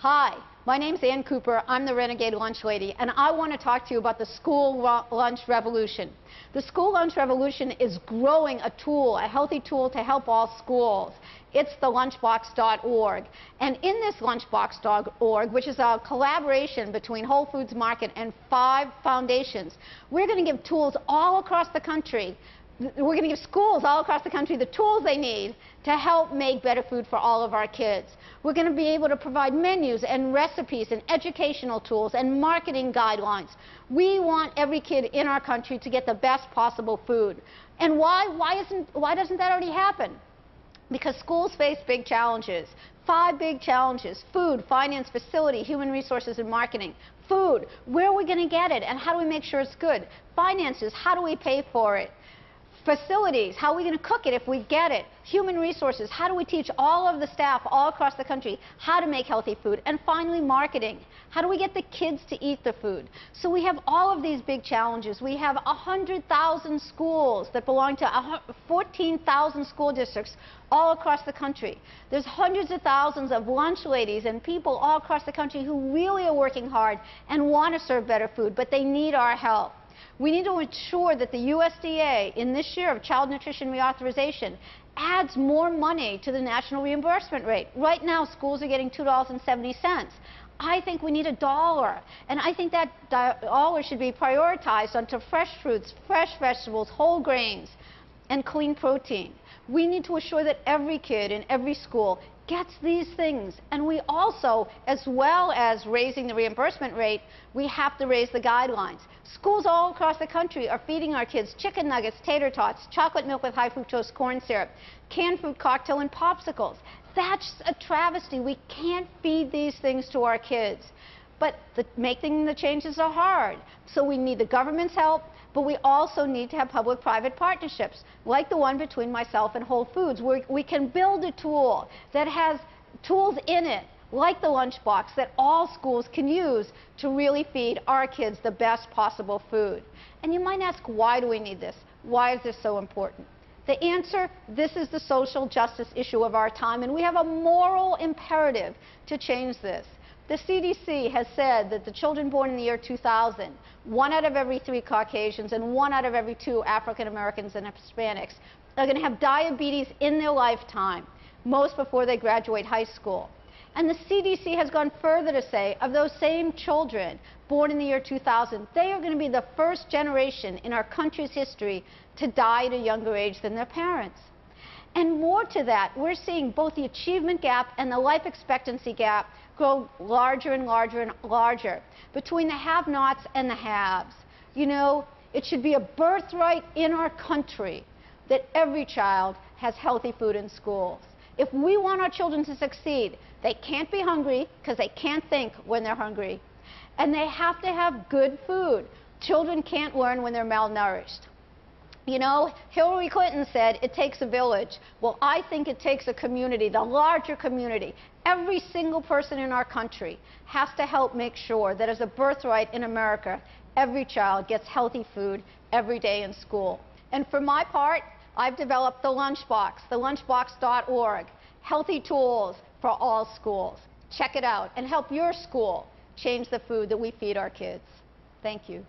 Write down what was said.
Hi, my name's Ann Cooper. I'm the Renegade Lunch Lady, and I want to talk to you about the school lunch revolution. The school lunch revolution is growing a tool, a healthy tool to help all schools. It's the lunchbox.org. And in this lunchbox.org, which is a collaboration between Whole Foods Market and 5 foundations, we're going to give tools all across the country. We're going to give schools all across the country the tools they need to help make better food for all of our kids. We're going to be able to provide menus and recipes and educational tools and marketing guidelines. We want every kid in our country to get the best possible food. And why doesn't that already happen? Because schools face big challenges. 5 big challenges: food, finance, facility, human resources, and marketing. Food, where are we going to get it and how do we make sure it's good? Finances, how do we pay for it? Facilities, how are we going to cook it if we get it? Human resources, how do we teach all of the staff all across the country how to make healthy food? And finally, marketing. How do we get the kids to eat the food? So we have all of these big challenges. We have 100,000 schools that belong to 14,000 school districts all across the country. There's hundreds of thousands of lunch ladies and people all across the country who really are working hard and want to serve better food, but they need our help. We need to ensure that the USDA, in this year of child nutrition reauthorization, adds more money to the national reimbursement rate. Right now, schools are getting $2.70. I think we need $1, and I think that dollar should be prioritized onto fresh fruits, fresh vegetables, whole grains, and clean protein. We need to assure that every kid in every school gets these things. And we also, as well as raising the reimbursement rate, we have to raise the guidelines. Schools all across the country are feeding our kids chicken nuggets, tater tots, chocolate milk with high fructose corn syrup, canned fruit cocktail, and popsicles. That's a travesty. We can't feed these things to our kids. But making the changes are hard. So we need the government's help, but we also need to have public-private partnerships, like the one between myself and Whole Foods, where we can build a tool that has tools in it, like the lunchbox, that all schools can use to really feed our kids the best possible food. And you might ask, why do we need this? Why is this so important? The answer: this is the social justice issue of our time, and we have a moral imperative to change this. The CDC has said that the children born in the year 2000, 1 out of every 3 Caucasians and 1 out of every 2 African Americans and Hispanics, are going to have diabetes in their lifetime, most before they graduate high school. And the CDC has gone further to say, of those same children born in the year 2000, they are going to be the first generation in our country's history to die at a younger age than their parents. And more to that, we're seeing both the achievement gap and the life expectancy gap grow larger and larger and larger between the have-nots and the haves. You know, it should be a birthright in our country that every child has healthy food in schools. If we want our children to succeed, they can't be hungry because they can't think when they're hungry. And they have to have good food. Children can't learn when they're malnourished. You know, Hillary Clinton said it takes a village. Well, I think it takes a community, the larger community. Every single person in our country has to help make sure that as a birthright in America, every child gets healthy food every day in school. And for my part, I've developed the Lunchbox, the lunchbox.org, healthy tools for all schools. Check it out and help your school change the food that we feed our kids. Thank you.